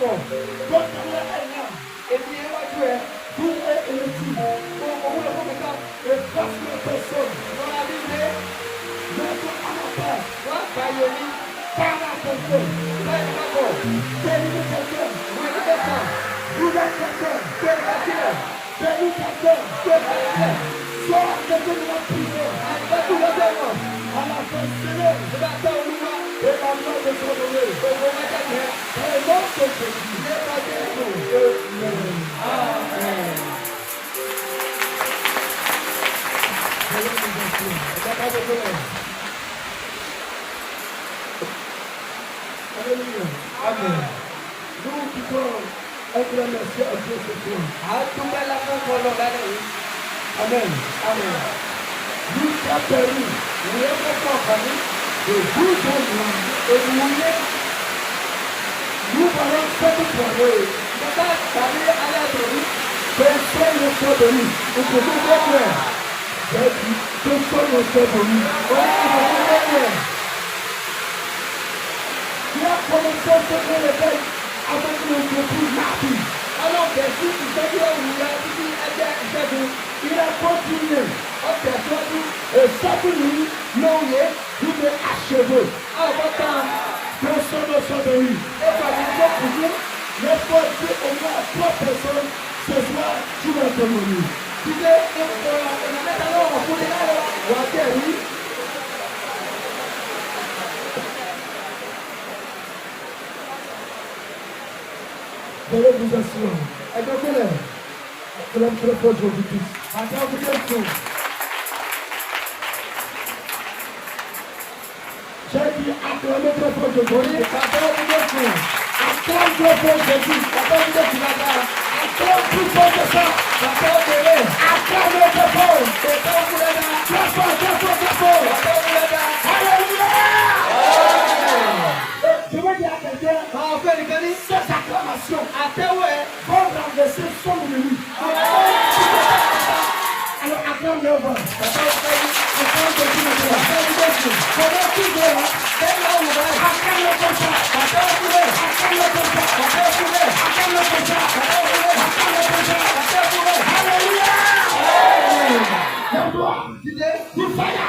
for. God can let us now. If you ever do it, do it in the team. Go over the become a gospel person. What I mean there? Never another. What by your knee? Para person. Let it go. Then you can go. When it comes. You can go. Then you can go. Then you can go. Then you can go. So I'm going to people. I'm going to let them know. And I'm going to say it. That's how we are. They are not the sort of way. So go back at him. They are not the sort of way. They are the sort of way. Amen. Amen. Hallelujah. Amen. Nous qui sommes acclamation à Dieu ce soir. Amen. Amen. Nous t'appelons, nous avons de vous donner et nous allons faire du travail. Personne ne soit béni. Vous pouvez voir. Personne ne soit béni. Il a commencé à se faire les fêtes avec le début mardi. Alors, Jésus, il a continué. Et chaque nuit, l'oreiller, il est achevé. Personne ne soit béni. Et par exemple, les fois dire au moins à 3 personnes, ce soir, tu vas te mourir. Tu sais, on met alors en foulée là, ou à terre, oui. Je vais vous assurer. Écoutez-le. Je vais très fort aujourd'hui. Attends, vous êtes tout. J'ai dit acclamez très fort aujourd'hui. Attends, vous êtes tout. Acclame très fort aujourd'hui. Attends, vous êtes tout là-bas. Acclame plus fort que ça. Attends, vous êtes. Acclame très fort. Attends, vous êtes là. Très fort, très fort, très fort. Attends, vous êtes là. Alléluia. Je vais dire à quelqu'un. Ces acclamations vont renverser son ennemi. Alors acclame le vent. Acclame le vent. Comment tu veux? Acclame le prochain. Acclame le prochain. Acclame le prochain. Alléluia. Lève-toi. Du fire.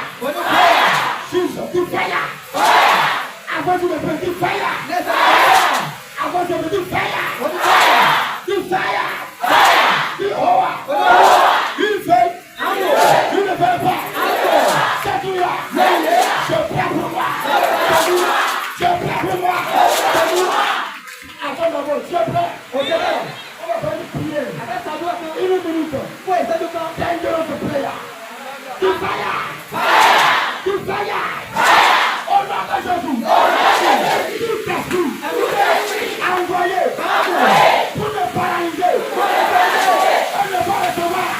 Jesus, du fire. Avant de me faire du fire. Avant de me dire fire. Du fire. Du hoa. Du feu. Tu ne fais pas. C'est tout là. Je prends pour moi. Je prends pour moi. Attends d'abord, je prends. On va faire une prière. Une minute. Dangerous prayer. Du fire. Du fire. Au nom de Jésus. Tout esprit. Envoyé. Pour me paralyser. Elle ne va recevoir.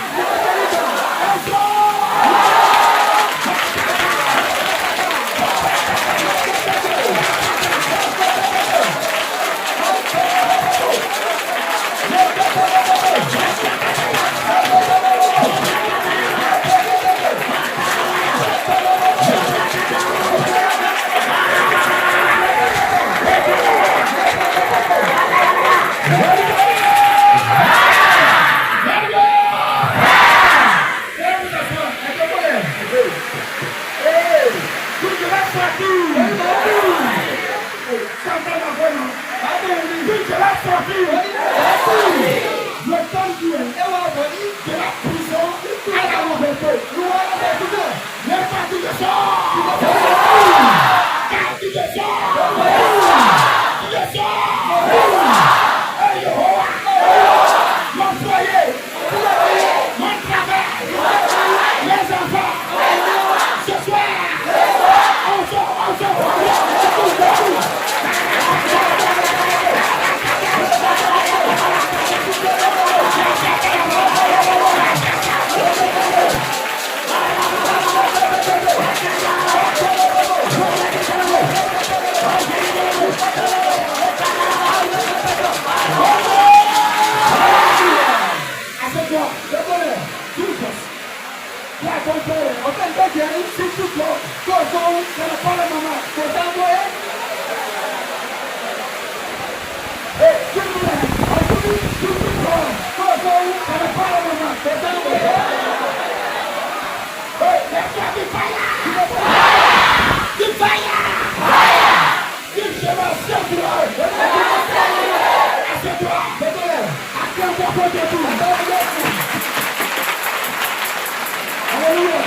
Alléluia.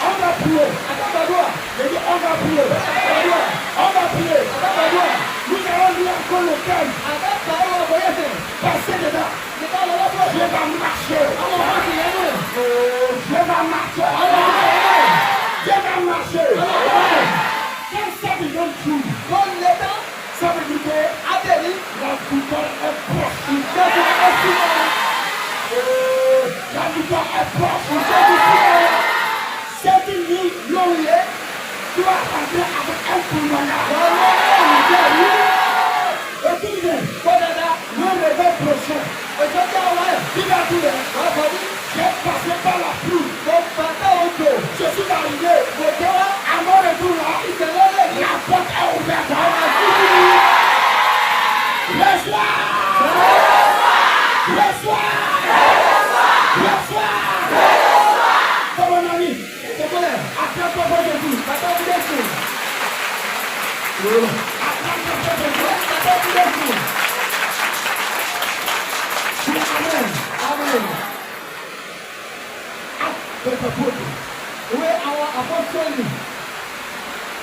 On va prier. On va prier. On va prier. Nous allons lire encore le thème. Passez dedans. Je vais marcher. Je vais marcher. Je vais marcher. Quand ça devient tout, ça veut dire que la victoire est proche. La victoire est proche. Cette nuit, tu vas rentrer avec un témoignage. Écoutez, le réveil prochain, tu vas dire, j'ai passé par la pluie. Je suis arrivé. À mon retour là, la porte est ouverte. Le soir. Comme un ami. Attrape-toi pour Jésus. Amen. Acte d'apôtre. Où est our apostolic?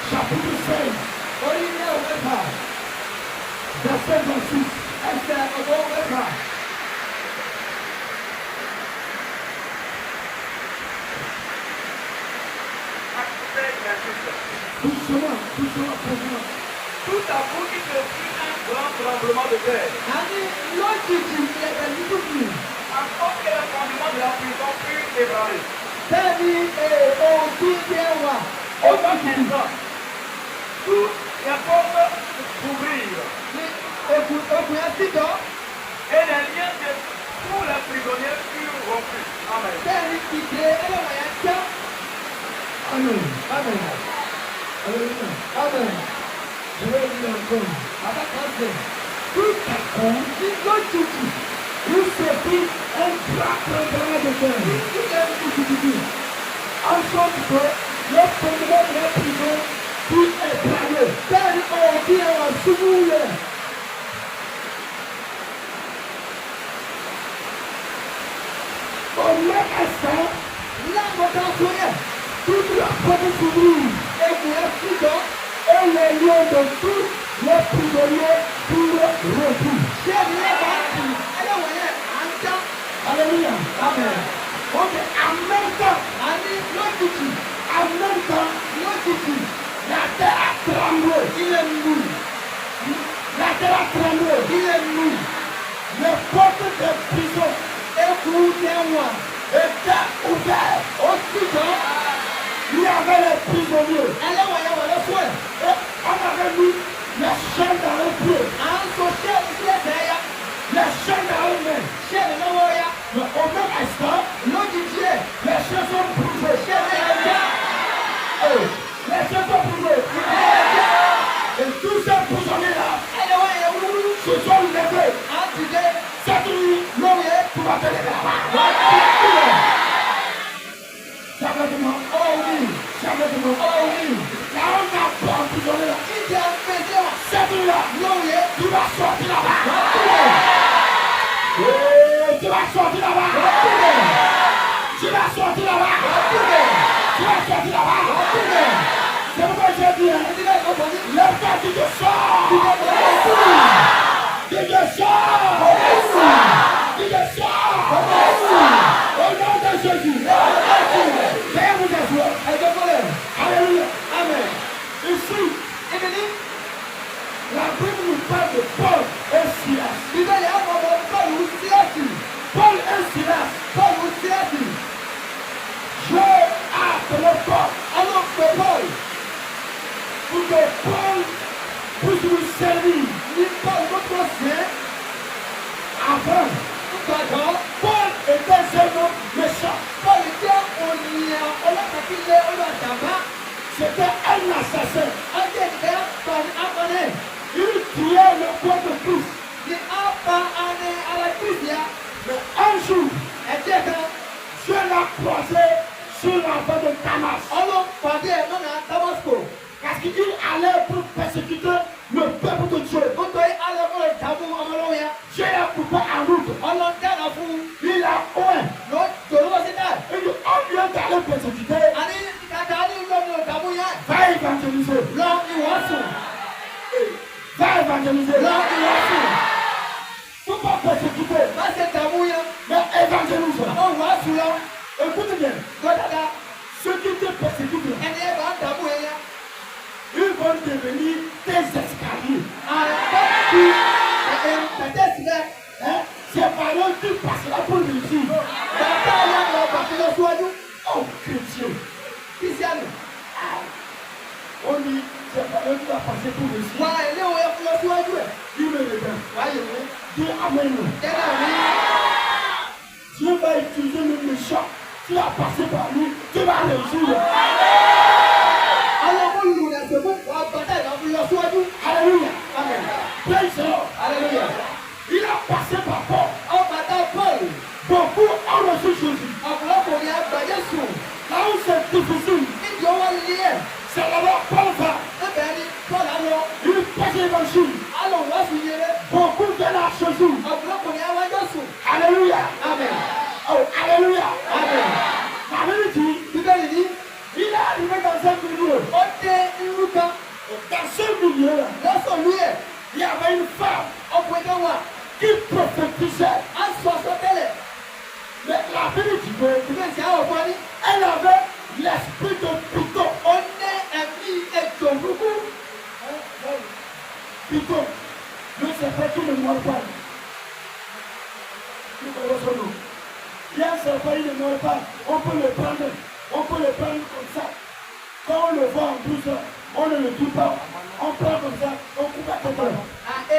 Chapitre 16. Verset 26. Tout à coup, il se fit un grand tremblement de terre. Encore que le fondement de la prison fut ébranlé. Au même instant, toutes les portes s'ouvrirent. Et les liens de tous les prisonniers furent rompus. Amen. Je vais dire encore. Tout à coup, il se fit un grand tremblement de terre. En sorte que le fondement de la prison fut ébranlé. Au même instant, toute la porte s'ouvrit. Et les liens de tous les prisonniers furent rompus. Alléluia. Amen. Ok, en même temps, la terre a tremblé. La terre a tremblé. Les portes de prison étaient ouvertes. Il y avait les prisonniers. Et on avait mis les chaînes dans les pieds. Les chaînes dans les mains. Mais au même instant, les chaînes sont brisées. Les chaînes sont brisées. Et tous ces prisonniers-là se sont levés. Cette nuit, tu vas te lever là-bas. Sérieusement, sérieusement, là on a pas emprisonné là. Cette nuit-là, tu vas sortir là-bas. Tu vas sortir là-bas. Tu vas sortir là-bas. Tu vas sortir là-bas. C'est pourquoi j'ai dit, lève-toi, tu te sors. Tu te sors. Tu te sors. Au nom de Jésus. Veuillez vous asseoir. Alléluia. Amen. Ici, la Bible nous parle de Paul et Silas. Paul et Silas. Je appelle Paul. Pour que Paul puisse nous servir. Avant, Paul était un homme méchant. C'était un assassin. Il tuait le corps de Christ. Mais un jour, Dieu l'a croisé sur la voie de Damas. Parce qu'il allait pour persécuter le peuple de Dieu. Dieu coupé en route. Ọlọ́dẹ́nà fún Il a oué. ló jòló sílẹ̀. Il dit, au lieu d'aller persécuter, Àní kàkà ní lómi òdàmú yẹn. va évangéliser. Lọ ìwọ́sùn. Va évangéliser. Lọ ìwọ́sùn. Faut pas persécuter, Má ṣe dàmú yẹn. mais évangélise. Àwọn ìwọ́sùn lọ. Écoute bien, Gbọ́dọ̀dá. ceux qui te persécutent, Ẹni ẹ bá ń dàmú yẹn yẹn. ils vont devenir tes escaliers. Àbọ̀kú tẹ̀tẹ̀ sílẹ̀. Hein? C'est par eux que tu passeras pour réussir. Bàtà yẹn lọ bàtí lọ síwájú. Oh, chrétien. Kristiani. On dit, c'est par eux que tu vas passer pour réussir. Wà ilé wo yẹ fún lọ síwájú ẹ̀. Il me regarde. Wà á yẹ̀ wọ́n. Dis Amen. Jẹ́nà rí. Dieu va utiliser le méchant. Tu vas passer par lui, tu vas réussir. Àwọn ọmọ olùlù rẹ̀ ṣe fún wa bàtà ìlà fún lọ síwájú. Alléluia. Amen. Praise the Lord. Hallelujah. Il a passé par Paul. Àwọn bàtà Paul. Beaucoup ont reçu Jésus. Ọ̀pọ̀lọpọ̀ ni àgbà Jésù. Là où c'est difficile, Níbi ọwọ́ lé ẹ̀. c'est là-bas Paul va. Níbẹ̀ ni Paul á lọ. Il passe l'évangile. Á lọ wá sí yẹrẹ. Beaucoup viennent à Jésus. Ọ̀pọ̀lọpọ̀ ni àwa Jésù. Alléluia. Amen. Oh, Alléluia. Amen. La Bible dit, Bíbélì ní il est arrivé dans un milieu. ó dé irú kan Dans ce milieu-là, lọ́sọ̀lú ẹ̀. il y avait une femme Ọkùnrin kan wà. qui prophétisait. Á sọ sọtẹ́lẹ̀. Mais la Bible dit que Ìgbésí sí àwọn ọ̀pọ̀ ní. elle avait l'esprit de Python. Ó ní ẹ̀mí ejò burúkú. Python, le serpent qui ne mord pas. Nous connaissons son nom. Il y a un serpent, il ne mord pas. On peut le prendre. On peut le prendre comme ça. Quand on le voit en douceur, on ne le tue pas. On prend comme ça, on coupe à côté.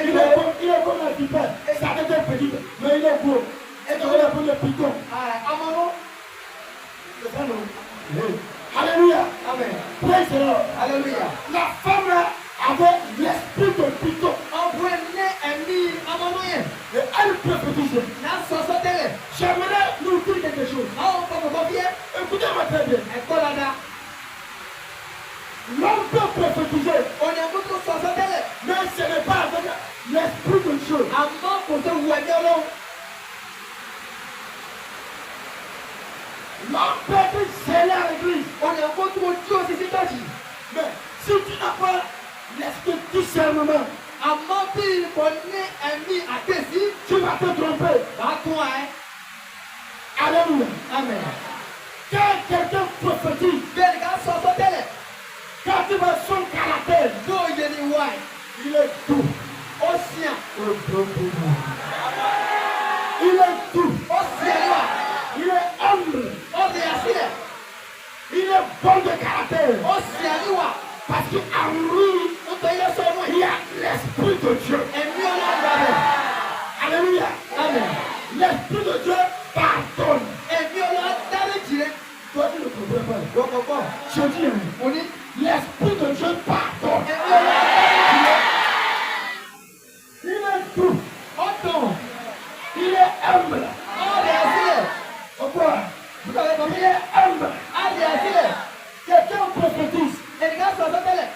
Il est comme un vipère. Sa tête est petite, mais il est gros. Et donc il appelle le Python. Amano. C'est ça, non? Alléluia. Amen. Praise the Lord. Alléluia. La femme là avait l'esprit de Python. Ọ̀pọ̀ ní ẹ̀mí amano yẹn. Et elle prophétisait. N'a sọ sọtẹ́lẹ̀. J'aimerais nous dire quelque chose. Àwọn kọ̀kọ̀kọ̀ fi ẹ́. Écoutez-moi très bien. Ẹ̀kọ́ dada. L'homme peut prophétiser, Ònyàmú tó sọ sọtẹ́lẹ̀. mais ce n'est pas avec l'esprit de Dieu. Àmọ́ kò tó wù ẹ̀mí Ọlọ́run. L'homme peut être scellé à l'église, Ònyàmú tó ojú òsì sí tọ́jì. mais si tu n'as pas l'esprit de discernement, Àmọ́ bí kò ní ẹ̀mí àkẹ́sí. tu vas te tromper. Wàá tún wa ẹ́. Alléluia. Amen. Quand quelqu'un prophétise, Bẹ́ẹ̀ ni ká sọ sọtẹ́lẹ̀. quand tu vois son caractère, Yóò yẹ ni wá ẹ̀. il est doux. Ó sìàn. Il est doux. Ó sìàn ni wà. Il est humble. Ó lè àsílẹ̀. Il est bon de caractère. Ó sìàn ni wà. Parce qu'en lui, Nítorí yẹn sọ ọmọ il yìí. y a l'esprit de Dieu. Ẹ̀mí Ọlọ́run wà bẹ̀. Alléluia. Amen. L'esprit de Dieu pardonne. Ẹ̀mí Ọlọ́run dáríjì rẹ̀. Toi, tu ne comprends pas. Gbọ̀gbọ̀gbọ̀. Je dis, hein, Mo ní. l'esprit de Dieu pardonne. Ẹ̀mí Ọlọ́run dáríjì rẹ̀. Il est doux. Ọ̀dùn. Il est humble. Ó lè àsílẹ̀. Pourquoi? Bùkọ̀ rẹ̀ kọ̀ mí. Il est humble. Á lè àsílẹ̀. Quelqu'un prophétise. Ẹnìkan sọ sọtẹ́lẹ̀.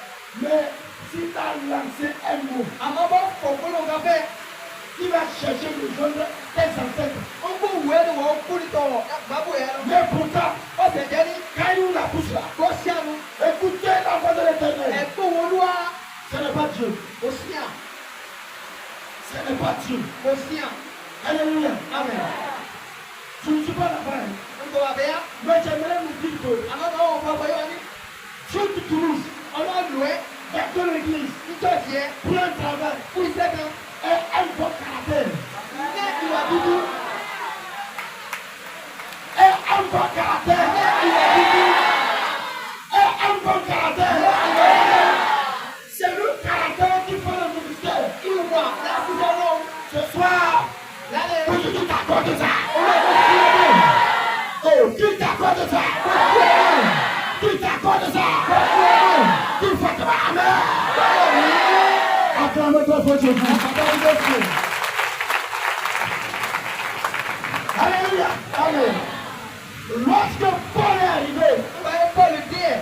Mais si tu as lancé un mot, Àmọ́ bọ́ fògbóló kan fẹ́. tu vas chercher le jaune tes ancêtres. Ó ń kó wùwé ni wọ́n kú ní tọ̀wọ̀. Bábò yẹn lọ. Mais pourtant, Ó sì jẹ́ ní. quand il ouvre la bouche là, Kó ṣíànú. écoutez la voix de l'éternel. Ẹ̀gbọ́n wo ló wá? Ce n'est pas Dieu. Kò ṣíàn. Ce n'est pas Dieu. Kò ṣíàn. Alléluia. Amen. Je ne suis pas là-bas. Hein. Ń bọ̀ wà bẹ́yà. Mais j'aimerais vous dire que Àmọ́ bá wọn fọ́ bọ́yọ́ ní. Dieu t'utilise Ọlọ́run ẹ̀. dans l'église Ní chọ́ọ̀chì ẹ̀. pour un travail Fún iṣẹ́ kan. et un bon caractère. Ní ìwà dúdú. Et un bon caractère. Ìwà dúdú. Et un bon caractère. C'est le caractère qui fait le ministère. Ìwà láti sọ̀rọ̀. Ce soir, Lálẹ́. que tu t'accordes ça. Olóògùn sí ọdún. Oh, qui t'accorde ça. Qui t'accorde ça. Qui fait que amen. Acclame-toi pour Jésus. Alléluia. Amen. Lorsque Paul est arrivé Nígbà yẹn Paul díẹ̀.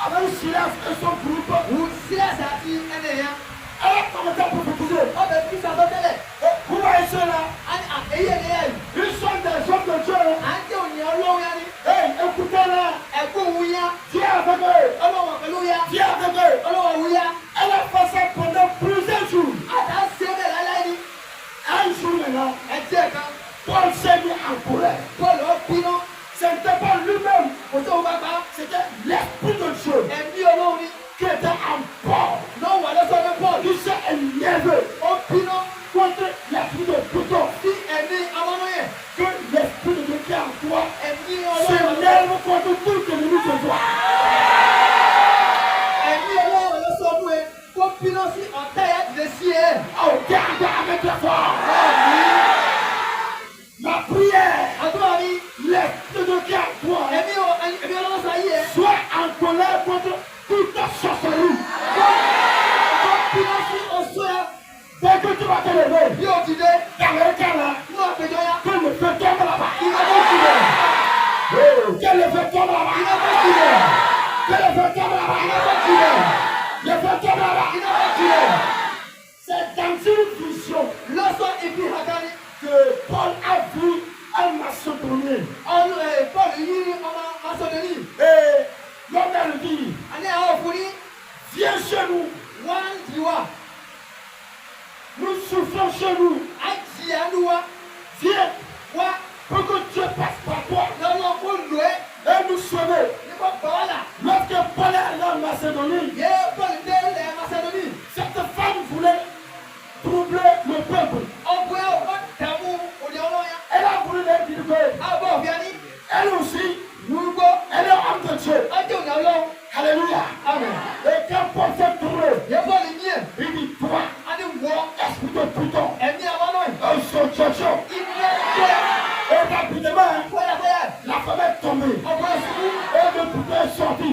avec Silas et son groupe, Wù Sílẹ̀sì àti ẹnìyàn. elle a commencé à prophétiser. Ọbẹ̀ fi sàtọ́tẹ́lẹ̀. Vous voyez Et ceux-là, ils sont des hommes de Dieu. Hey, écoutez-la. Dieu est avec eux. Dieu est avec eux. Elle a fait ça pendant plusieurs jours. Un jour maintenant, Paul s'est mis en colère. Ce n'était pas lui-même, c'était l'Esprit de Dieu qui était en Paul. Il s'est élevé contre l'Esprit de Pluton. Que l'Esprit de Dieu qui est en toi s'élève contre tout ennemi de toi. Oh, garde avec la force. Ma prière, l'Esprit de Dieu qui est en toi soit en colère contre toute ta sorcellerie. Dès que tu vas te lever, dans le cas là, que le feu tombe là-bas. Que le feu tombe là-bas. Que le feu tombe là-bas. Le feu tombe là-bas. C'est dans une vision que Paul a vu un macédonien. Et l'homme a dit, viens chez nous. Nous souffrons chez nous. Viens pour que Dieu passe par toi et nous sauver. Lorsque Paul est allé en Macédonie, cette femme voulait troubler le peuple. Elle a voulu leur dire que elle aussi, elle est homme de Dieu. Alléluia. Amen. Et quand Paul s'est tourné, il dit, toi, esprit de Pluton, un seul chercheur. Et rapidement, la femme est tombée. Et le Pluton est sorti.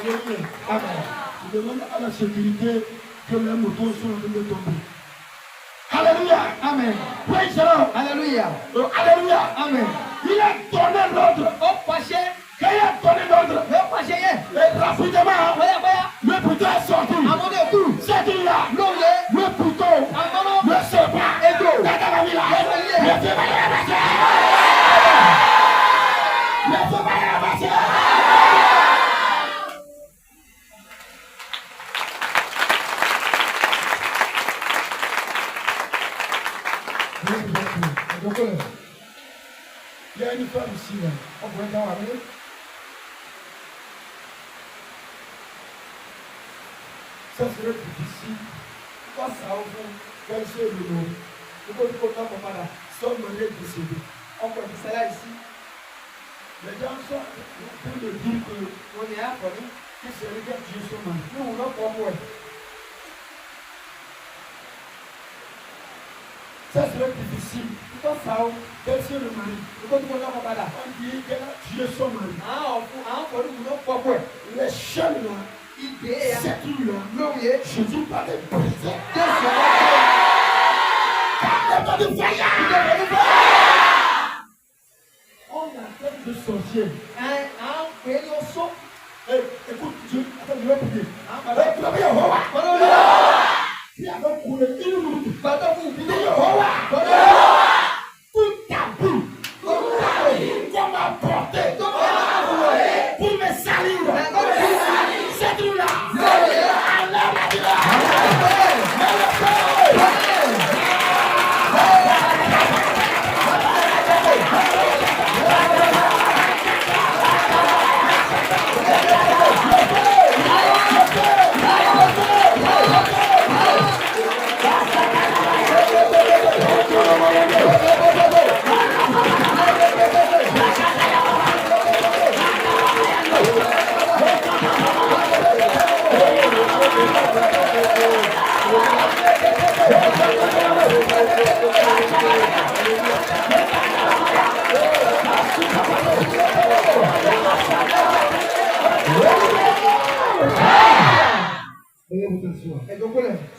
Alléluia. Amen. Je demande à la sécurité que les moutons soient en train de tomber. Alléluia. Amen. Praise the Lord. Alléluia. Alléluia. Amen. Il a donné l'ordre. Quand il a donné l'ordre, et rapidement, le Pluton est sorti. C'est dit là, le Pluton, le serpent, le feu va y passer. Le feu va y passer. Il y a une femme ici, là. On pourrait t'en ramener. Ça serait difficile. Face à vous, quel c'est le nom. Vous pouvez dire qu'on n'a pas là. Son monnaie décédée. On peut dire ça là ici. Les gens sont en train de dire qu'on est à Paris, que c'est le gars Dieu son mari. Nous, on n'a pas moi. Ça serait difficile. Quel c'est le mari? On dit qu'elle a tué son mari. Les chaînes là, cette nuit là, Jésus va les briser. On appelle de sorcier. Écoute, Dieu, attends, je vais prier. Il a coulé une minute. Tout tabou qu'on m'a porté pour me salir. C'est tout là.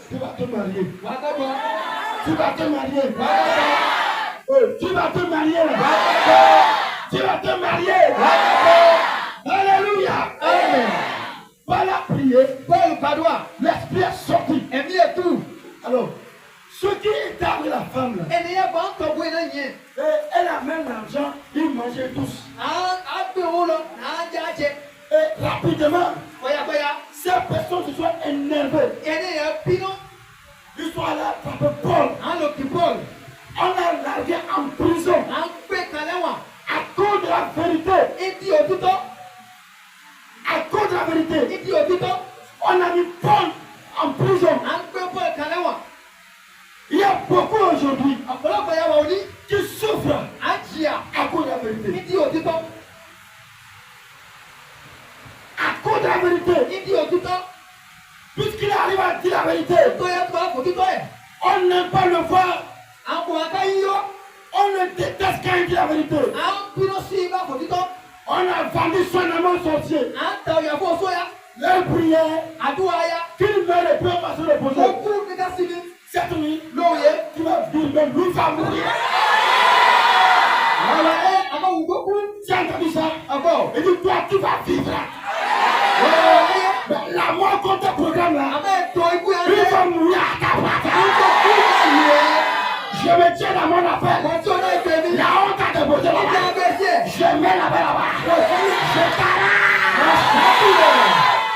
Tu vas te marier. Tu vas te marier. Tu vas te marier. Tu vas te marier. Alléluia. femme là. Et elle amène l'argent, ils mangeaient tous. Et rapidement, ces personnes se sont énervées. Ils sont allés attraper Paul. On a largué en prison à cause de la vérité. À cause de la vérité, on a mis Paul en prison. Il y a beaucoup aujourd'hui qui souffrent à cause de la vérité. À cause de la vérité. Puisqu'il arrive à dire la vérité, on n'aime pas le voir. On le déteste quand il dit la vérité. On a vendu son amant sorcier. Leur prière, qu'il meurt et peut passer le projet. Cette nuit, tu vas dire même lui va mourir. Tu as entendu ça? Et dit toi tu vas vivre. Mais la mort contre le programme là, il va mourir à ta place. Je me tiens dans mon affaire. La honte a déposé là-bas. Je mets là-bas. Je t'arrache.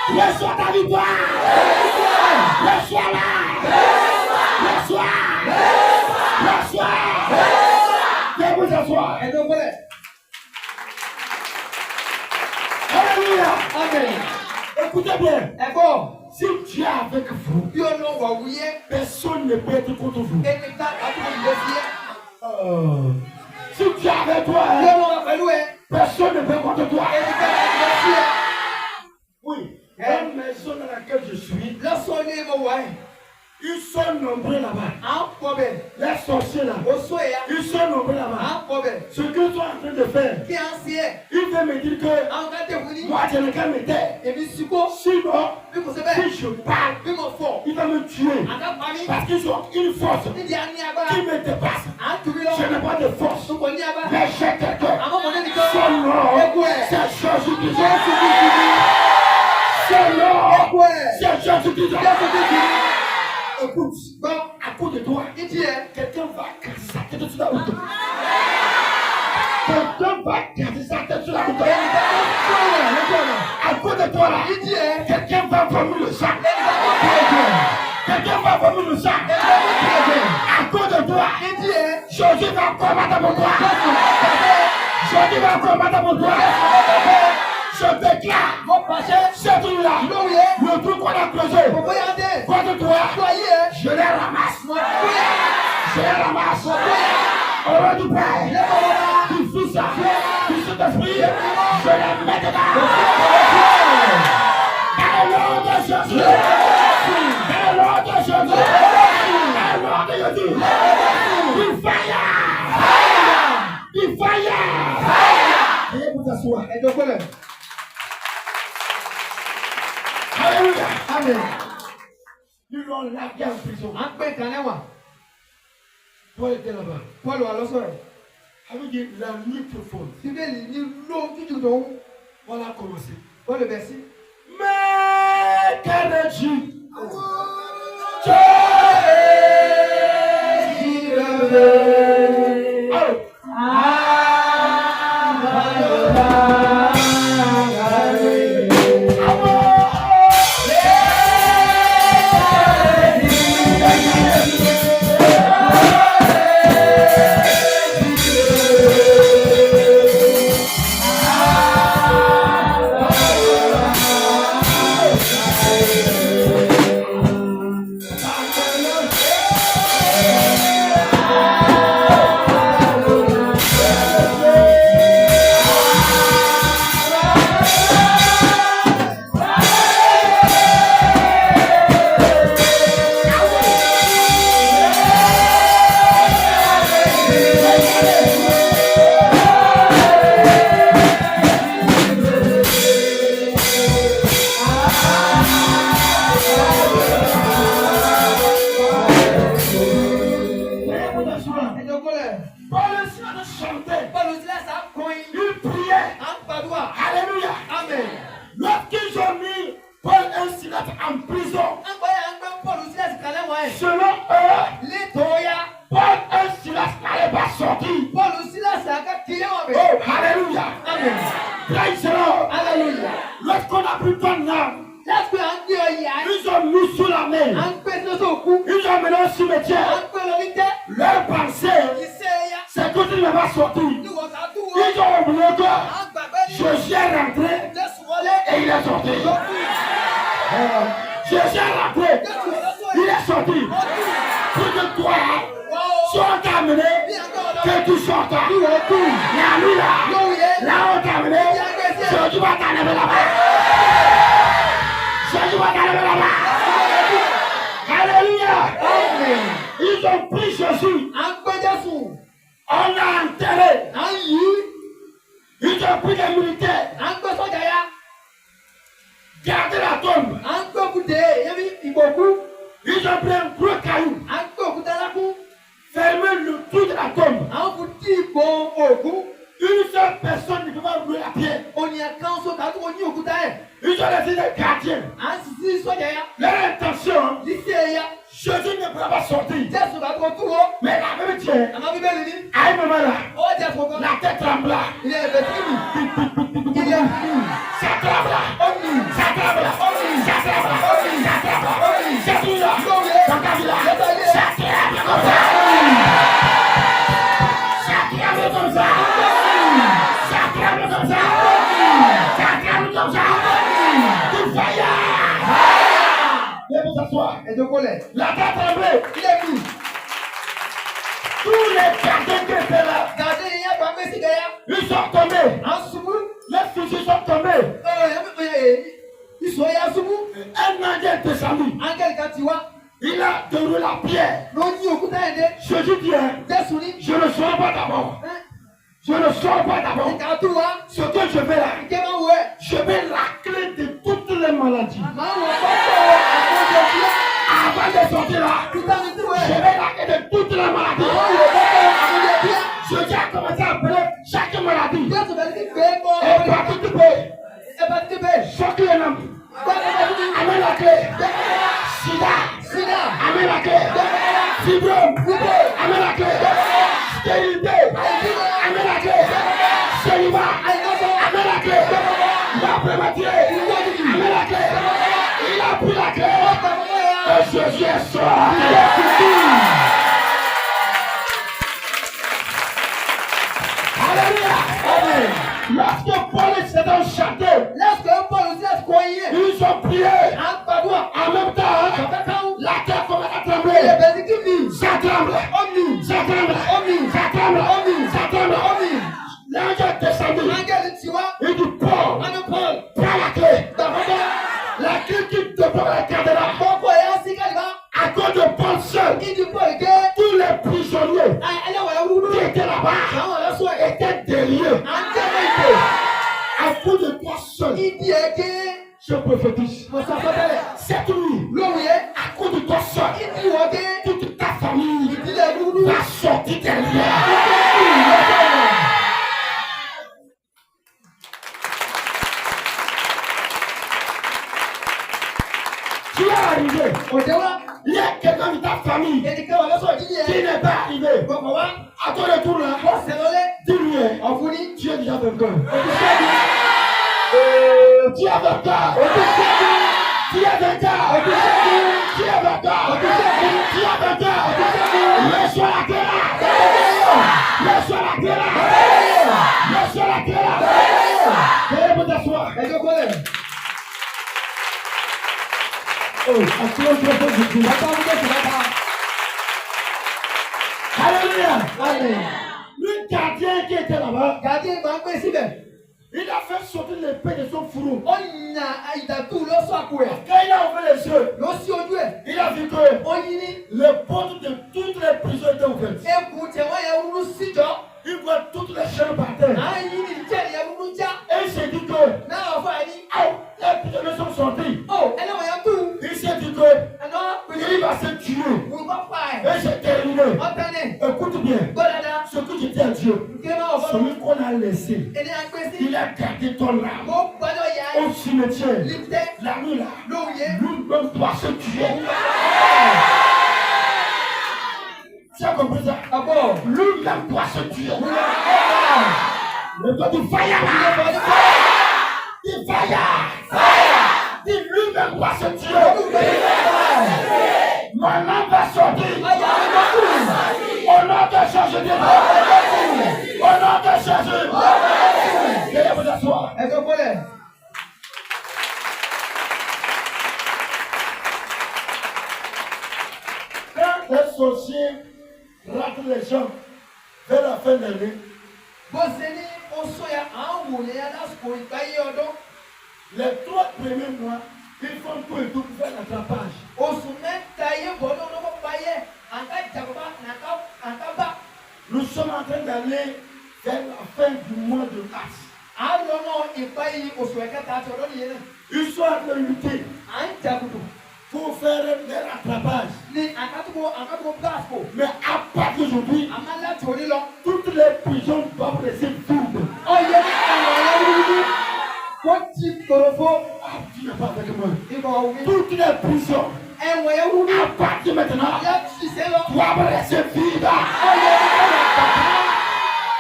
Reçois ta victoire. Reçois-la. Reçois. Viens vous asseoir. Alléluia. Amen. Écoutez bien. Si tu es avec vous, personne ne peut être contre vous. Si tu es avec toi, personne ne peut être contre toi. Oui, la maison dans laquelle je suis, ils sont nombreux là-bas. Les sorciers là, ils sont nombreux là-bas. Ce qu'ils sont en train de faire, ils veulent me dire que moi je ne peux m'aider. Sinon, si je parle, il va me tuer. Parce qu'ils ont une force qui me dépasse. Je n'ai pas de force. Mais j'ai quelqu'un. Son nom, c'est Jésus-Christ. Son nom, c'est Jésus-Christ. Écoute, à cause de toi, quelqu'un va casser sa tête sur la route. Quelqu'un va casser sa tête sur la route. À cause de toi là, quelqu'un va vomir le sang. Quelqu'un va vomir le sang. À cause de toi, Jésus va combattre pour toi. Jésus va combattre pour toi. Je déclare, cette nuit-là, le truc qu'on a creusé contre toi, je les ramasse. Je les ramasse. Au nom du Père, du Fils, du Saint-Esprit, je les mets dedans. Dans le nom de Jésus. Dans le nom de Jésus. Dans le nom de Jésus. Du fire. Du fire. Veuillez vous asseoir. Alléluia. Amen. Ils l'ont largué en prison. Paul était là-bas. Avec la nuit profonde. Voilà commencé. Mais qu'est-ce a pris ton âme. Ils ont mis sous la main. Ils ont mené au cimetière. Leur pensée, c'est que tu ne vas pas sortir. Ils ont oublié que Jésus est rentré et il est sorti. Jésus est rentré, il est sorti. Pour que toi, si on t'a amené, que tu sortes. Mais lui là on t'a amené, Jésus va t'enlever là-bas. Jésus va t'enlever là-bas. Alléluia. Ils ont pris Jésus. On l'a enterré. Ils ont pris les militaires. Gardez la tombe. Ils ont pris un gros caillou. Fermez le trou de la tombe. Une seule personne ne peut pas rouler la pierre. Ils ont laissé des gardiens. Leur intention, Jésus ne pourra pas sortir. Mais la même Dieu, à un moment là, la tête trembla. Ça trembla. Ça trembla. Ça trembla. Ça trembla. Jésus là, dans ta vie là, ça tremble comme ça. Ça tremble comme ça. Ça tremble comme ça. Ça tremble comme ça. Du fire. Viens vous asseoir. La tête tremblée. Tous les gardiens qui étaient là, ils sont tombés. Les fusils sont tombés. Un indien est descendu. Il a donné la pierre. Jésus dit, je ne sors pas d'abord. Je ne sors pas d'abord. Ce que je vais là, je vais la clé de toutes les maladies. Avant de sortir là, je vais la clé de toutes les maladies. Jésus a commencé à appeler chaque maladie. Hépatite B, choc les noms. Amène la clé. Sida, amène la clé. Fibrome, amène la clé. Stérilité, amène la clé. Célibat, amène la clé. La prématurée, amène la clé. Il a pris la clé. Et Jésus est sorti. Alléluia. Amen. Lorsque Paul s'est enchanté, ils ont prié. En même temps, la terre commence à trembler. Ça tremble. Ça tremble. Ça tremble. Ça tremble. L'ange est descendu. Il dit Paul, prends la clé. La clé qui te prend la cadena. À cause de Paul seul, tous les prisonniers qui étaient là-bas étaient déliés. À cause de toi seul, je prophétise. Cette nuit, à cause de toi seul, toute ta famille va sortir des liens. Tu es arrivé. Il y a quelqu'un de ta famille qui n'est pas arrivé. À ton retour là, dis-lui, tu es déjà vainqueur. Tu es vainqueur. Tu es vainqueur. Tu es vainqueur. Tu es vainqueur. Laisse-moi la terre là. Laisse-moi la terre là. Laisse-moi la terre là. Veuillez vous asseoir. Alléluia. Le gardien qui était là-bas, il a fait sortir l'épée de son fourreau. Quand il a ouvert les yeux, il a vu que les portes de toutes les prisons étaient ouvertes. Il voit toutes les chaînes par terre. Et il s'est dit que les prisonniers sont sortis. Il s'est dit que il va se tuer. Et c'est terminé. Écoute bien. Ce que tu dis à Dieu, celui qu'on a laissé, il a gardé ton âme au cimetière. La nuit là, lui-même doit se tuer. Tu as compris ça? Lui-même doit se tuer. Le temps du fire là. Du fire. pas se tuer. Mon nom va sortir. Au nom de Jésus de Dieu. Au nom de Jésus. Veuillez vous asseoir. Quand les sorciers ratent les gens vers la fin de l'année, les 3 premiers mois, ils font tout et tout pour faire l'attrapage. Nous sommes en train d'aller vers la fin du mois de mars. Ils sont en train de lutter pour faire des rattrapages. Mais à partir d'aujourd'hui, toutes les prisons doivent rester vides. Tu n'es pas avec moi. Toutes les prisons, à partir de maintenant, doivent rester vides.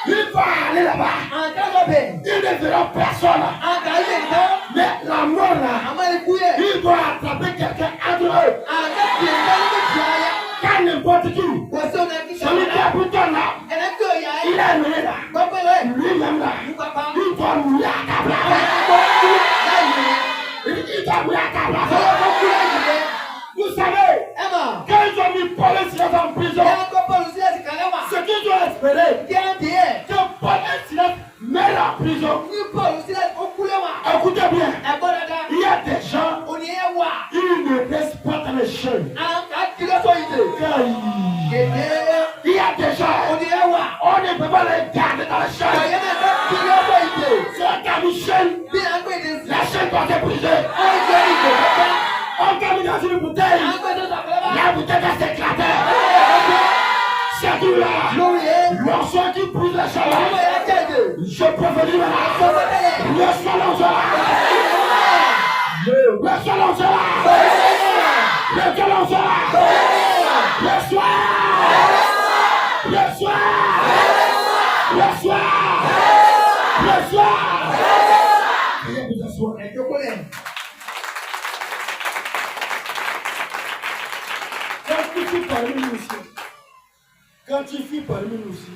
Il va aller là-bas. Il ne verra personne. Mais la mort là, il doit attraper quelqu'un entre eux. Quand n'importe qui, celui qui a pris ton là, il est mené là. Lui-même là, il doit mourir à ta place. Il doit mourir à ta place. Vous savez, quand ils ont mis Paul et Silas en prison, ce qu'ils ont espéré, que Paul et Silas mettent en prison. Écoutez bien, il y a des gens, ils ne restent pas dans les chaînes. Il y a des gens, on ne peut pas les garder dans les chaînes. C'est un chaîne, la chaîne doit être brisée. On t'a mis dans une bouteille, la bouteille va s'éclater. C'est tout là. Lorsqu'on qui brise la chaleur, je prophétise maintenant. Le salon sera. Le salon sera. Le salon sera. Le soir. Le soir. Le soir. Le soir. Veuillez vous asseoir. Quand tu fuis parmi nous aussi, quand tu fuis parmi nous aussi,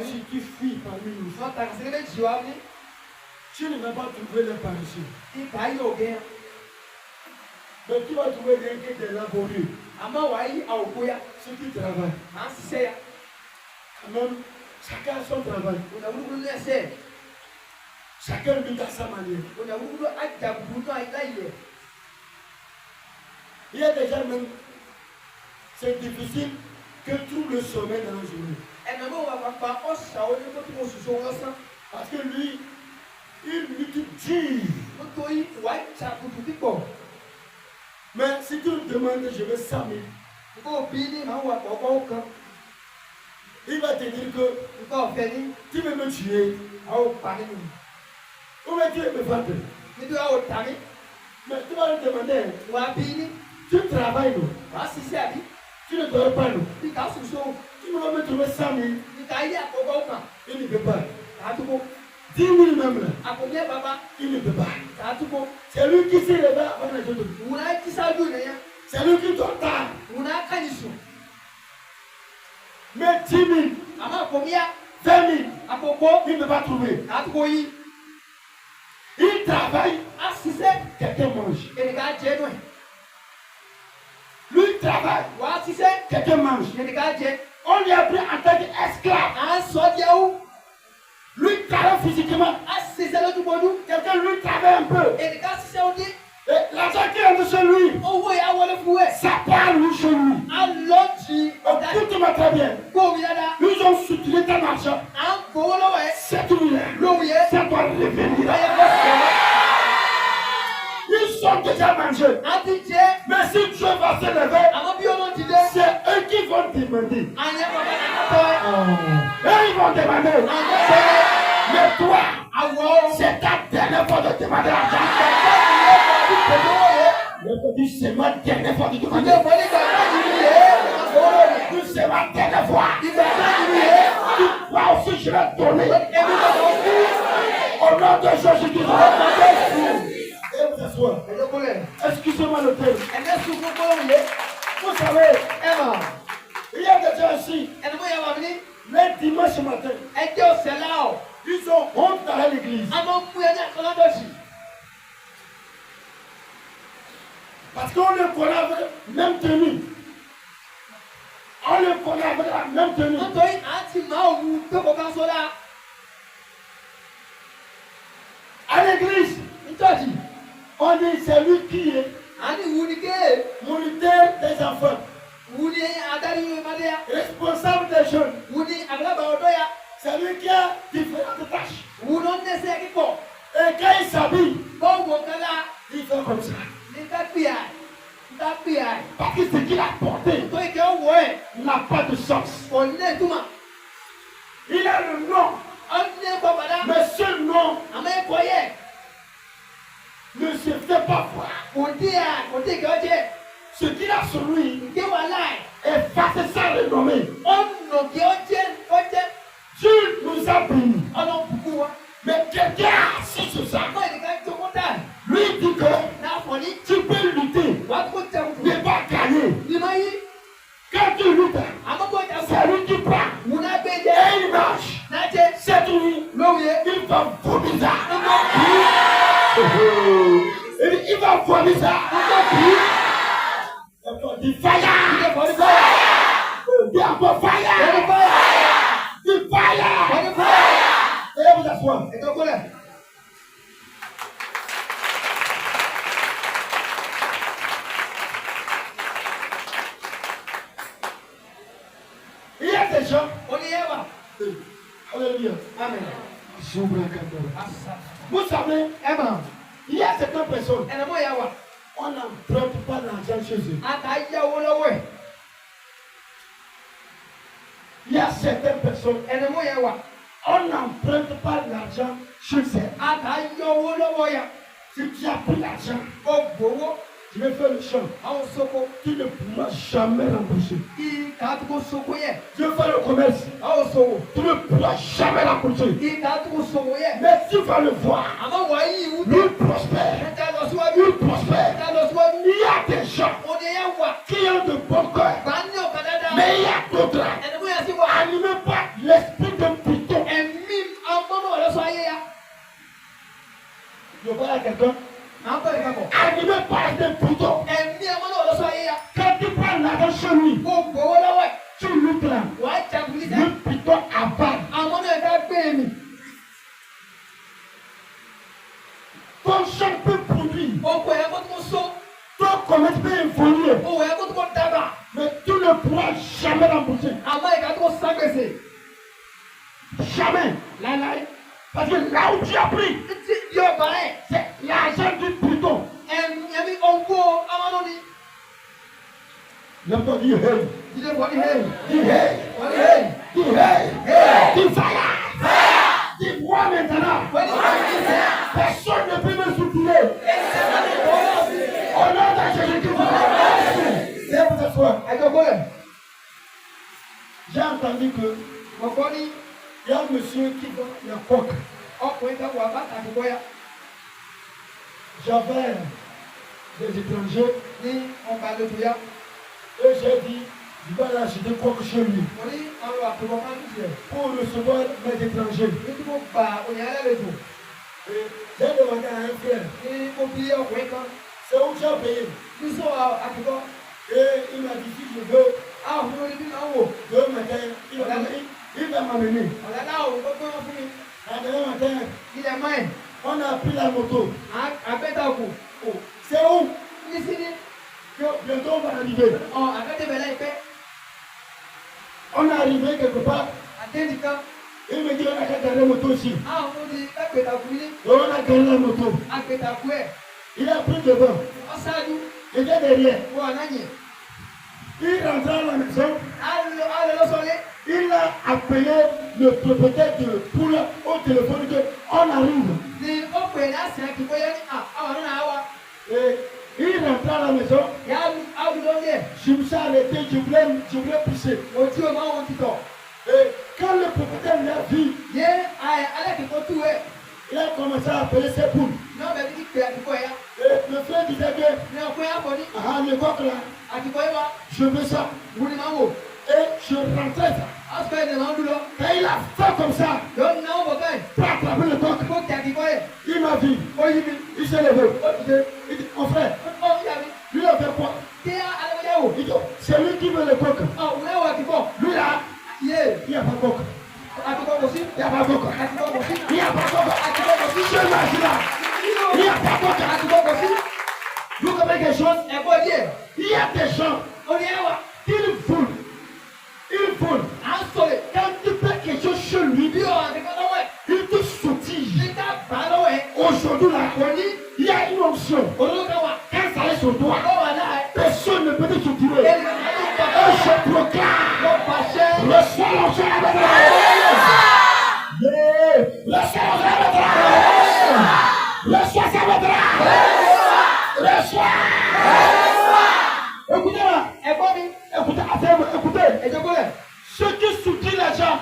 si tu fuis parmi nous aussi, tu ne vas pas trouver les paresseux. Mais tu vas trouver quelqu'un qui est laborieux. Ceux qui travaillent. Quand même, chacun a son travail. Chacun vit à sa manière. Il y a des gens même, c'est difficile que trouve le sommeil dans la journée. Parce que lui, il lutte dur. Mais si tu me demandes, je veux 100 000, il va te dire que tu veux me tuer. Ou bien tu veux me battre. Mais tu vas lui demander, tu travailles nous. Tu ne dors pas nous. Tu vas me trouver 100 000. Il ne peut pas. 10 000 même là. Il ne peut pas. C'est lui qui s'est levé avant les autres. C'est lui qui dort tard. Mais 10 000, 20 000, il ne peut pas trouver. Il travaille, quelqu'un mange. Lui travaille, quelqu'un mange. On lui a pris en tant qu'esclave. Lui travaille physiquement. Quelqu'un lui travaille un peu. Et l'argent qui est chez lui, ça part lui chez lui. Écoute-moi très bien. Ils ont soutenu ton argent. C'est tout là. Ça doit revenir. Ils sont déjà mangés. Mais si Dieu va se lever, c'est eux qui vont demander. Eux, ils vont demander. Mais toi, c'est ta dernière fois de demander l'argent. C'est ma dernière fois de demander. C'est ma dernière fois. Moi aussi, je vais donner. Au nom de Jésus-Christ. s'asseoir. Excusez-moi le terme. Vous savez, il y a des gens ici, le dimanche matin, ils ont honte dans l'église. Parce qu'on le connaît avec la même tenue. On le connaît avec la même tenue. À l'église, on dit c'est lui qui est moniteur des enfants, responsable des jeunes. C'est lui qui a différentes tâches. Et quand il s'habille, il fait comme ça. Parce que ce qu'il a porté n'a pas de sens. Il a le nom, mais ce nom ne se fait pas voir. Ce qu'il a sur lui efface sa renommée. Dieu nous a bénis. Mais quelqu'un a assis sur ça. Lui dit que tu peux lutter, ne pas gagner. Quand tu luttes, c'est lui qui prend. Et il marche. C'est lui. Il va vomir ça. Il va vomir ça. Il fire. Il encore fire. Il fire. Et vous asseoir. Il y a des gens. Alléluia. Amen. Vous savez, il y a certaines personnes. On n'emprunte pas l'argent chez eux. Il y a certaines personnes. On n'emprunte pas l'argent chez eux. Si tu as pris l'argent, tu veux faire le champ. Tu ne pourras jamais rembourser. Tu veux faire le commerce. Tu ne pourras jamais rembourser. Mais tu vas le voir. Lui prospère. Lui prospère. Il y a des gens qui ont de bons cœurs. Mais il y a d'autres animés par l'esprit de Python. Je parle à quelqu'un. Animé par des boutons. Quand tu prends l'argent chez lui, tu luttes là. Le piton abat. Ton champ peut produire. Ton commerce peut évoluer. Mais tu ne pourras jamais rembourser. Jamais. Parce que là où tu as pris, c'est l'argent du piton. Lève-toi, dis hey. Dis hey. Dis hey. Dis hey. Dis fire. Dis moi maintenant. Personne ne peut me soutenir. Au nom de Jésus-Christ. Lève-toi ce soir. J'ai entendu que il y a un monsieur qui vend la coque. J'avais des étrangers. Et j'ai dit, je vais acheter coque chez lui. Pour recevoir mes étrangers. Et j'ai demandé à un frère. C'est où j'ai payé. Et il m'a dit, si je veux, demain matin, il va m'amener. Demain matin, on a pris la moto. C'est où? Bientôt on va arriver. On est arrivé quelque part. Il me dit on a qu'à garder la moto ici. On a garé la moto. Il a pris devant. Il était derrière. Il rentra à la maison. Il a appelé le propriétaire de poule au téléphone qu'on arrive. Et il rentra à la maison. Je me suis arrêté, je voulais pousser. Et quand le propriétaire l'a vu, il a commencé à appeler ses poules. Et le me disait que le coq là, je veux ça. Et je rentrais ça. Quand il a fait comme ça, pour attraper le coq, il m'a vu. Il s'est levé. Il dit, mon frère, lui il a fait quoi? Il dit, c'est lui qui veut le coq. Lui là, il n'y a pas de coq. Il n'y a pas de coq. Il n'y a pas de coq. Je m'agine là. Il n'y a pas de coq. Vous comprenez quelque chose? Il y a des gens qui volent. Il vole. Quand tu fais quelque chose chez lui, il te sautille. Aujourd'hui là, il y a une option. Quand ça est sur toi, personne ne peut te soutirer. Et je proclame, reçois l'onction la bénédiction. Reçois l'onction la bénédiction. Reçois sa bénédiction. Reçois. Écoutez là. Écoutez. Ceux qui soutiennent les gens,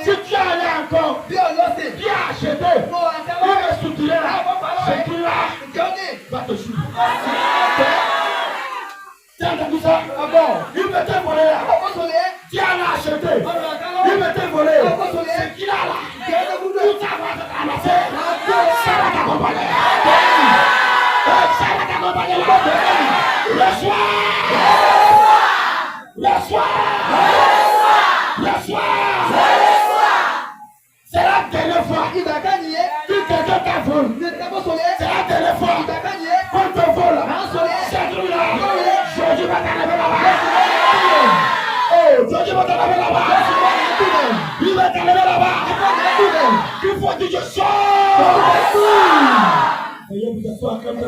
si tu as allé encore, qui a acheté, il va soutenir là. Ce qui là va te suivre. Tu as entendu ça? Il va te voler là. Tu as acheté. Il va te voler. Ce qui là là, tout ça va te ramasser. Ça va t'accompagner. Ça va t'accompagner là. Reçois. Le soir, c'est la dernière fois que quelqu'un t'a volé. C'est la dernière fois qu'on te vole. C'est lui là. Jésus va t'enlever là-bas. Oh, Jésus va t'enlever là-bas. Il va t'enlever là-bas. Il faut que je sorte. Veuillez vous asseoir comme ça.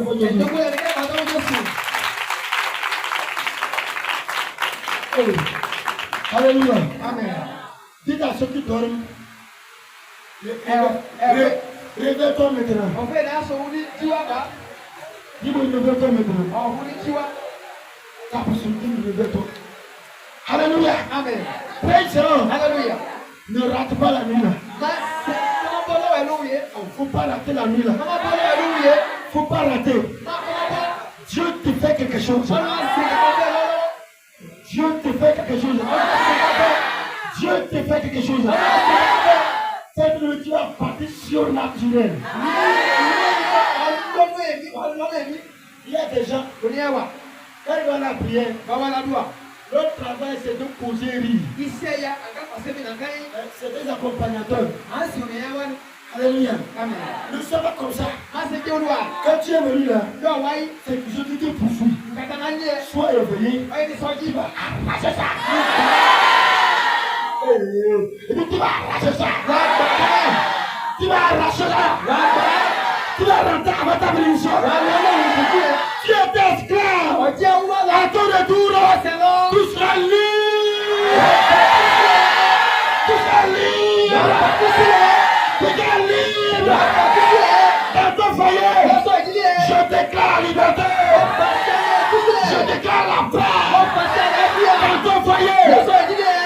Alléluia. Amen. Dites à ceux qui dorment, réveille-toi maintenant. Dis-moi, réveille-toi maintenant. Ta possibilité, réveille-toi. Alléluia. Amen. Praise God. Alléluia. Ne rate pas la nuit là. Il ne faut pas rater la nuit là. Il ne faut pas rater. Dieu te fait quelque chose. Dieu te fait quelque chose. Dieu te fait quelque chose. Cette nourriture est partie surnaturelle. Il y a des gens, quand ils vont à la prière, leur travail c'est de causer rire. C'est des accompagnateurs. Alléluia. Nous sommes comme ça. Quand tu es venu là, c'est que je te poursuis. Sois réveillé. Tu vas arracher ça. Et puis tu vas arracher ça. Tu vas arracher ça. Tu vas rentrer avec ta bénédiction. Tu es esclave. À ton retour, tu seras libre. Tu seras libre. Tu seras libre. Dans ton foyer, je déclare la liberté. Je déclare la paix. Dans ton foyer,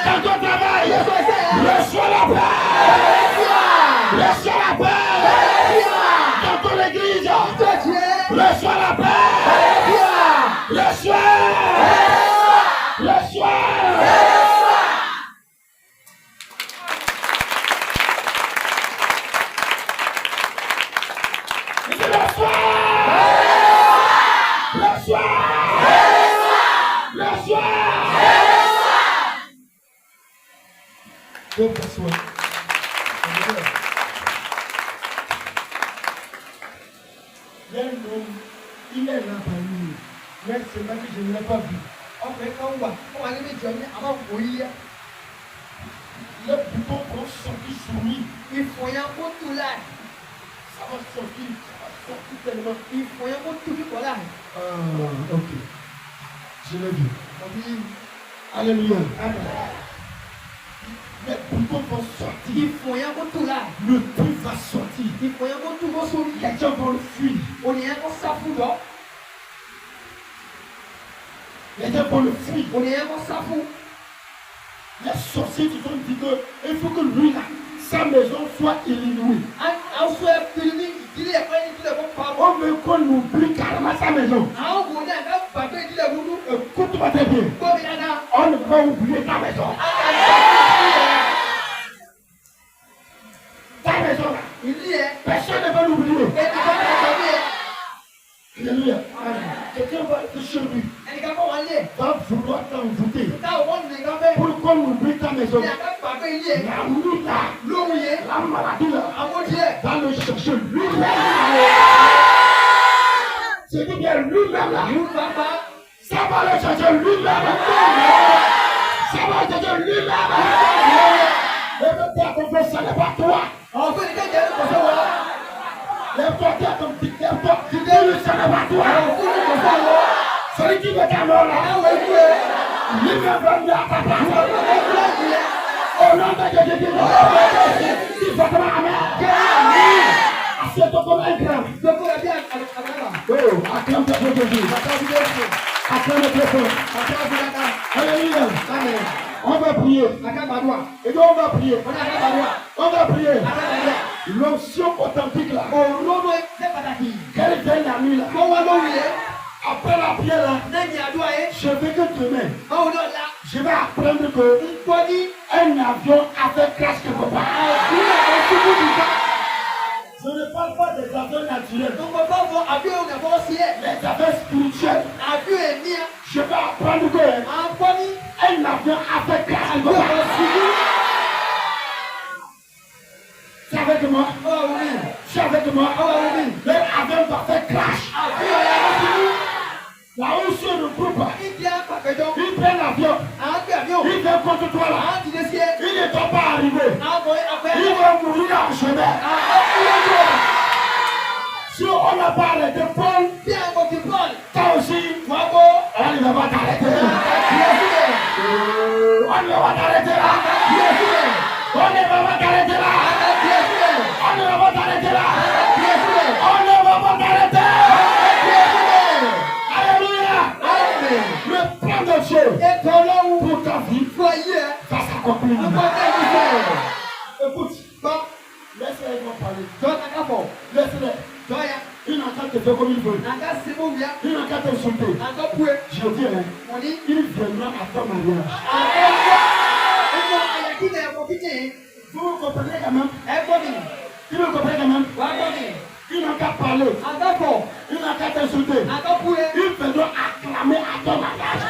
dans ton travail, reçois la paix. Reçois la paix. Dans ton église, reçois la paix. Reçois. Reçois. Dieu reçoit. Il y a un homme, il est là parmi nous. Mais c'est là que je ne l'ai pas vu. Les boutons vont sortir sur lui. Ça va sortir tellement. Ok. Je l'ai vu. Alléluia. Amen. Les boutons vont sortir. Le puits va sortir. Les gens vont le fuir. Les gens vont le fuir. Les sorciers qui ont dit qu'il faut que lui là, sa maison soit éliminée. On veut qu'on oublie carrément. sa maison. Écoute-moi très bien. On ne peut pas oublier ta maison. Ta maison là. Personne ne va l'oublier. Alléluia. Quelqu'un va être chez lui. Va vouloir t'envoûter. Pour qu'on oublie ta maison. La nuit là. La maladie là. Va le chercher lui-même. C'est bien lui-même là. Ça va le chercher lui-même. Ça va le chercher lui-même. Et le père qu'on fait, ça n'est pas toi. Lève-toi, lève-toi. Tu dis, ça n'est pas toi. Celui qui veut ta mort là. Lui-même va venir à ta place. Au nom de Jésus. Il faut que ma mère. Assieds-toi comme un grand. Oh, acclame ta foi Jésus. Acclame ta foi. Alléluia. Amen. On va prier. Et donc on va prier. On va prier. L'onction authentique là. Quelle était la nuit là? Après la prière là, je veux que demain, je vais apprendre que un avion a fait crash quelque part. Je ne parle pas des avions naturels. Les avions spirituels. Je vais apprendre que un avion a fait crash quelque part. C'est avec moi. C'est avec moi. L'avion va faire crash. Là où se regroupe, il prend l'avion. Il vient contre toi là. Il ne doit pas arriver. Il va mourir en chemin. Si on n'a pas arrêté Paul, toi aussi, on ne va pas t'arrêter. On ne va pas t'arrêter là. On ne va pas t'arrêter là. On ne va pas t'arrêter là. On ne va pas t'arrêter. Le plan de Dieu pour ta vie va s'accomplir. Écoute, laisse-les parler. Laisse-les. Il n'a qu'à te faire comme il veut. Il n'a qu'à t'insulter. Je dis, il viendra à ton mariage. Vous me comprenez quand même? Il me comprend quand même? Il n'a qu'à parler. Il n'a qu'à t'insulter. Il viendra acclamer à ton mariage.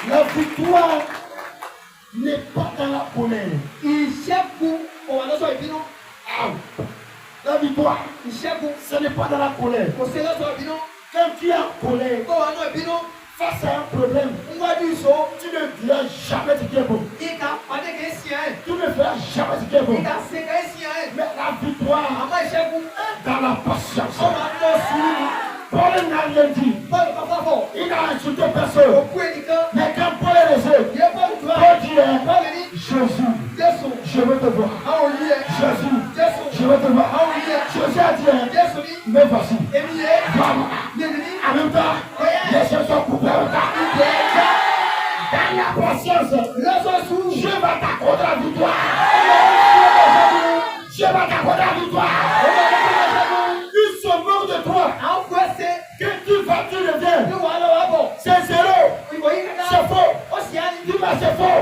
La victoire n'est pas dans la colère. La victoire, ce n'est pas dans la colère. Quand tu es en colère, face à un problème, tu ne diras jamais ce qui est bon. Tu ne feras jamais ce qui est bon. Mais la victoire dans la patience. Paul n'a rien dit. Il n'a insulté personne. Mais quand Paul est resté, Paul dit, Jésus, je veux te voir. Jésus, je veux te voir. Jésus a dit, mais voici. En même temps, les choses sont coupées au temps. Dans la patience, je vais t'accorder la victoire. Je vais t'accorder la victoire. Il se moque de toi. Que tu vas, tu reviens. C'est zéro. C'est faux. Dis-moi, c'est faux.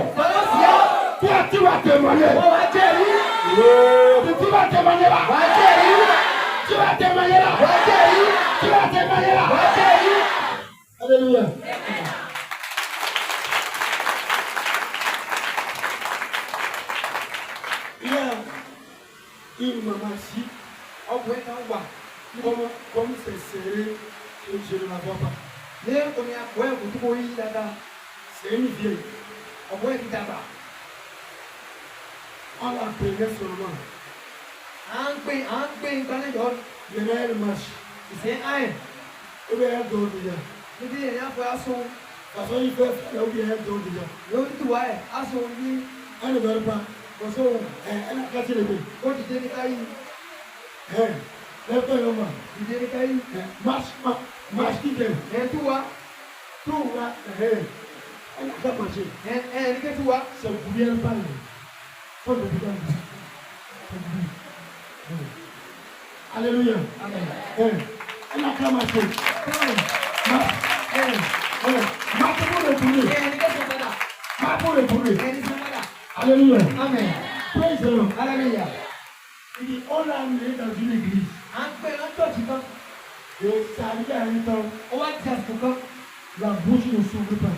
Toi, tu vas témoigner. Tu vas témoigner là. Tu vas témoigner là. Tu vas témoigner là. Alléluia. Il y a une maman ici. Comme c'est serré, je ne la vois pas. C'est une vieille. On la prenait seulement. Maintenant elle marche. Ou bien elle dort déjà. De toute façon, il fait faire ou bien elle dort déjà. Elle ne dort pas. Elle a cassé les pieds. Lève-toi, maman. Marche qui vient. Tout va. Elle n'a pas marché. C'est pour bien parler. Alléluia. Amen. Elle acclamation. Alléluia. Amen. Praise the Lord. Alléluia. Il dit, on l'a amené dans une église. Et ça arrive à un temps. La bouche ne s'ouvre pas.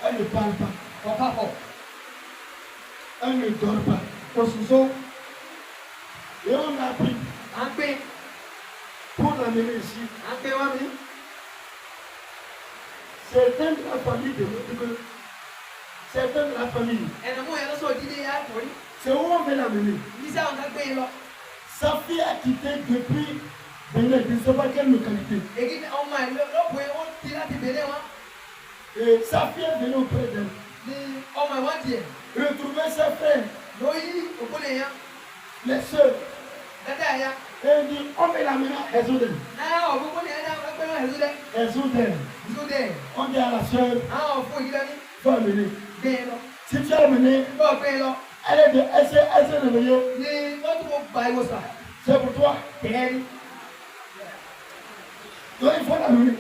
Elle ne parle pas. Elle ne dort pas. Et on a pris pour l'amener ici. Certains de la famille de l'autre, certains de la famille. C'est où on veut l'amener. Sa fille a quitté depuis Bénin, je ne sais pas quelle localité. Et sa fille est venue auprès d'elle. Retrouver ses frères, les soeurs. Et il dit, on veut l'amener à Ezoden. Ezoden. On dit à la soeur, il faut amener. Si tu as amené, elle s'est réveillée. C'est pour toi. Donc il faut l'amener.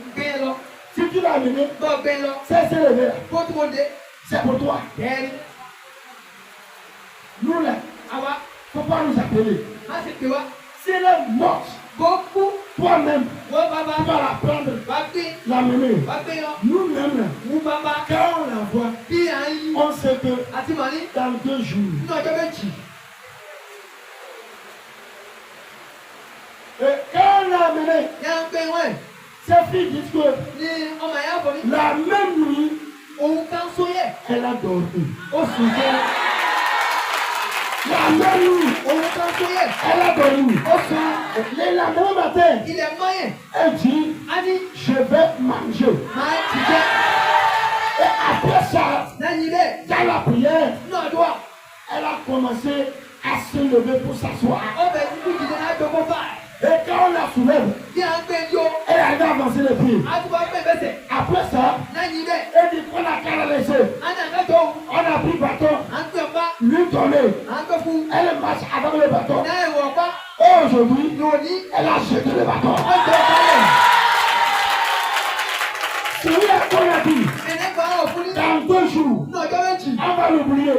Si tu l'as amené, c'est réveillé. C'est pour toi. Nous là, il ne faut pas nous appeler. Si elle est morte, toi-même, tu vas la prendre, l'amener. Nous-mêmes, quand on la voit, on sait que dans 2 jours. Et quand on l'a amené, ses filles disent que la même nuit, elle a dormi. La même nuit, elle a dormi. Le lendemain matin, elle dit, je vais manger. Et après ça, dans la prière, elle a commencé à se lever pour s'asseoir. Et quand on la soulève, elle arrive à avancer les pieds. Après ça, elle dit qu'on a qu'à la laisser. On a pris le bâton, lui donner. Elle marche avec le bâton. Et aujourd'hui, elle a jeté le bâton. C'est lui qu'on a dit. Dans 2 jours, on va l'oublier.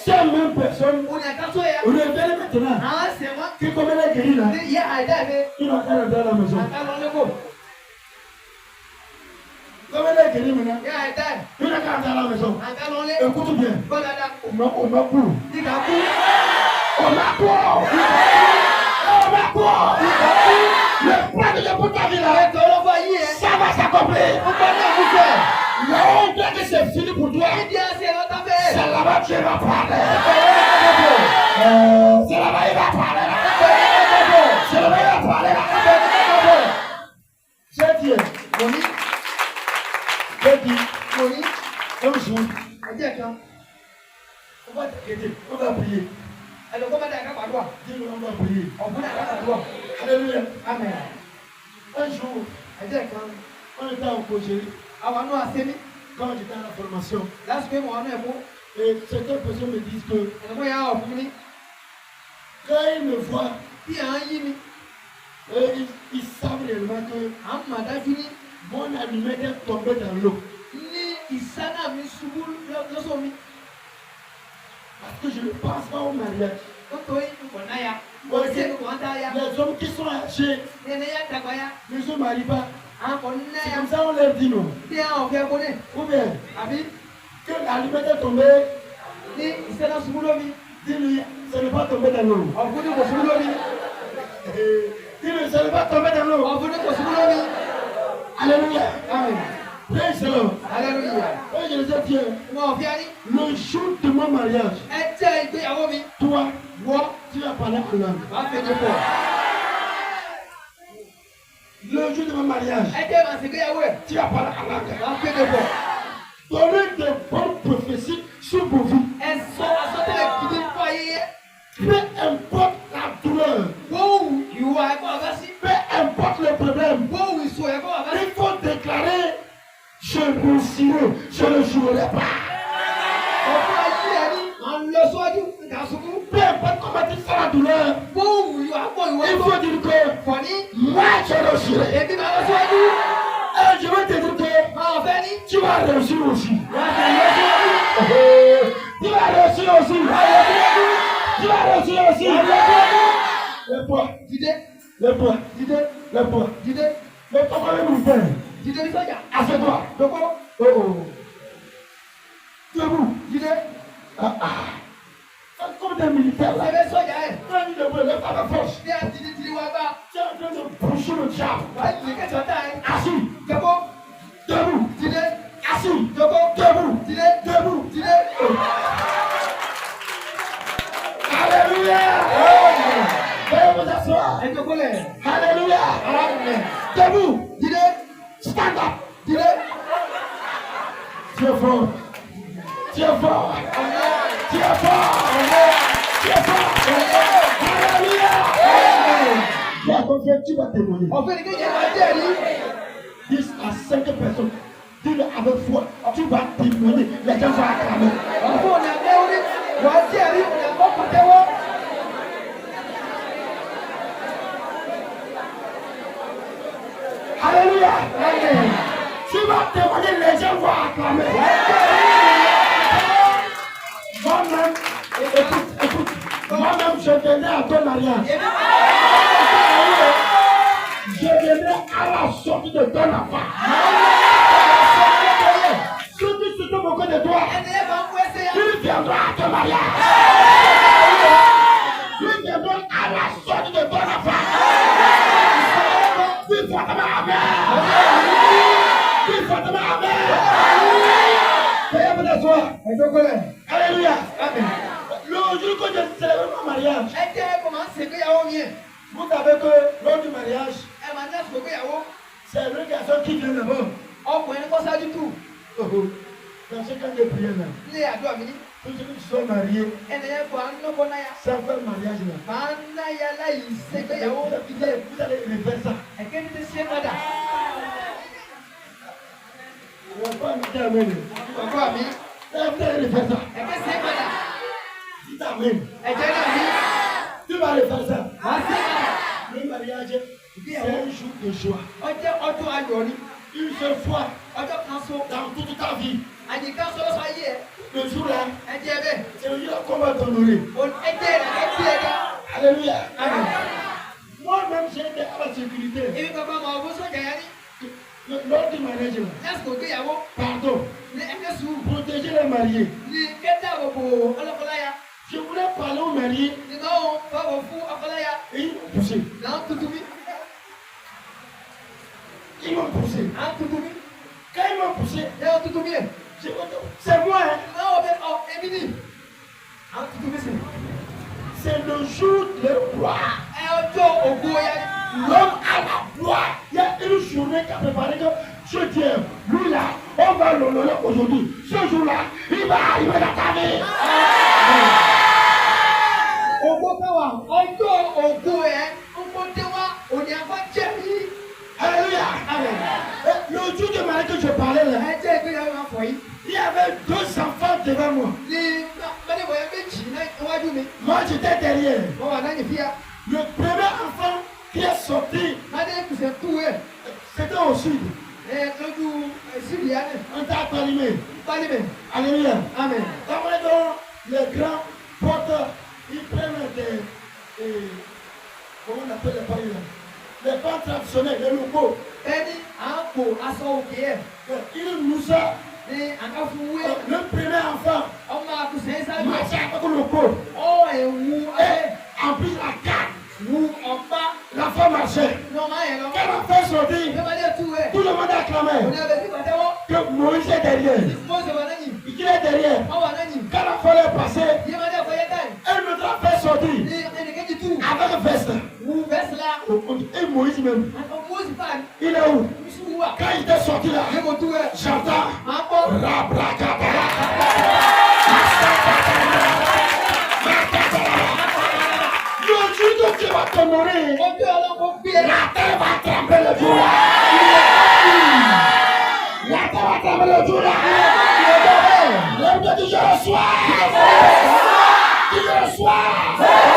Ces mêmes personnes révèlent maintenant que comme elle est guérie là, il va faire dans la maison. Comme elle est guérie maintenant, il va faire dans la maison. Écoute bien. On m'a couru. Le plan de Dieu pour ta vie là, ça va s'accomplir. Là où on doit que c'est fini pour toi, c'est là-bas que tu vas parler. C'est là-bas qu'il va parler là. C'est là-bas qu'il va parler là. J'ai dit, un jour, on va t'aider, on va prier. Dis-le, on va prier. Alléluia. Amen. Un jour, on était en Cogérie. Quand j'étais à la formation, et certaines personnes me disent que quand ils me voient, ils savent réellement que mon allumette est tombée dans l'eau. Parce que je ne pense pas au mariage. Les hommes qui sont âgés ne se marient pas. C'est comme ça on leur dit non. Ou bien que l'allumette est tombée. Dis-lui, ça n'est pas tombé dans l'eau. Dis-lui, ça n'est pas tombé dans l'eau. Alléluia. Amen. Praise the Lord. Alléluia. Je le sais bien. Le jour de mon mariage, toi, tu vas parler en langue. Le jour de mon mariage, tu vas parler en langue. Donnez de bonnes prophéties sur vos vies. Peu importe la douleur, peu importe le problème, il faut déclarer: je ne jouerai pas. Tu vas réussir aussi. Tu vas réussir aussi. Le poids. Le poids. Le poids. Le poids militaire. Assieds-toi. Oh. Debout. C'est comme des militaires là. Quand il debout, lève ta force. Tu es en train de boucher le diable. Assis. Debout. Assis. Debout. Alléluia. Veuillez vous asseoir. Alléluia. Debout. Stand up. Tu es fort. Tu es fort. Tu es fort. Tu es fort. Alléluia. Tu as confiance, tu vas témoigner. Dis à 5 personnes. Dis-le avec foi. Tu vas témoigner. Les gens vont acclamer. Alléluia. Tu vas témoigner, les gens vont acclamer. Moi-même, écoute. Moi-même, je venais à ton mariage. Je venais à la sortie de ton enfant. Ceux qui se trouvent auprès de toi, ils viendront à ton mariage. Ils viendront à la sortie de ton enfant. Dis fortement amen. Dis fortement amen. Veuillez vous asseoir. Alléluia. Le jour que j'ai célébré mon mariage, vous savez que lors du mariage, c'est le garçon qui vient d'abord. Dans ce cas de prière là, tous ceux qui sont mariés, sans faire mariage là, vous allez refaire ça. On va pas me dire amen. Vous allez refaire ça. Dis amen. Tu vas refaire ça. Le mariage, c'est un jour de joie. Une seule fois dans toute ta vie. Le jour là, c'est le jour qu'on va t'honorer. Alléluia. Moi-même, j'ai été à la sécurité. Lors du mariage là, pardon, protéger les mariés. Je voulais parler aux mariés et ils m'ont poussé. Ils m'ont poussé. Quand ils m'ont poussé, c'est moi. Hein? C'est le jour de gloire. L'homme à la gloire. Il y a une journée qui a préparé que je tiens. Lui là, on va l'honorer aujourd'hui. Ce jour-là, il va arriver dans ta vie. Alléluia. Le jour de mariage que je parlais là, il y avait 2 enfants devant moi. Moi j'étais derrière. Le premier enfant qui est sorti, c'était au sud. On t'a allumé. Alléluia. Amen. Quand les grands porteurs, ils prennent des. Comment on appelle les paris là? Les pans traditionnels, les locaux. Il nous a. Le premier enfant marchait avec le locaux. Et en plus la carte. L'enfant marchait. Quand l'enfant est sorti, tout le monde acclamait que Moïse est derrière. Il est derrière. Quand l'enfant est passé, un autre enfant est sorti avec un veste. Et Moïse même. Il est où? Quand il est sorti là, j'entends le jour que tu vas te mourir, la terre va trembler le jour là. La terre va trembler le jour là. Je reçois.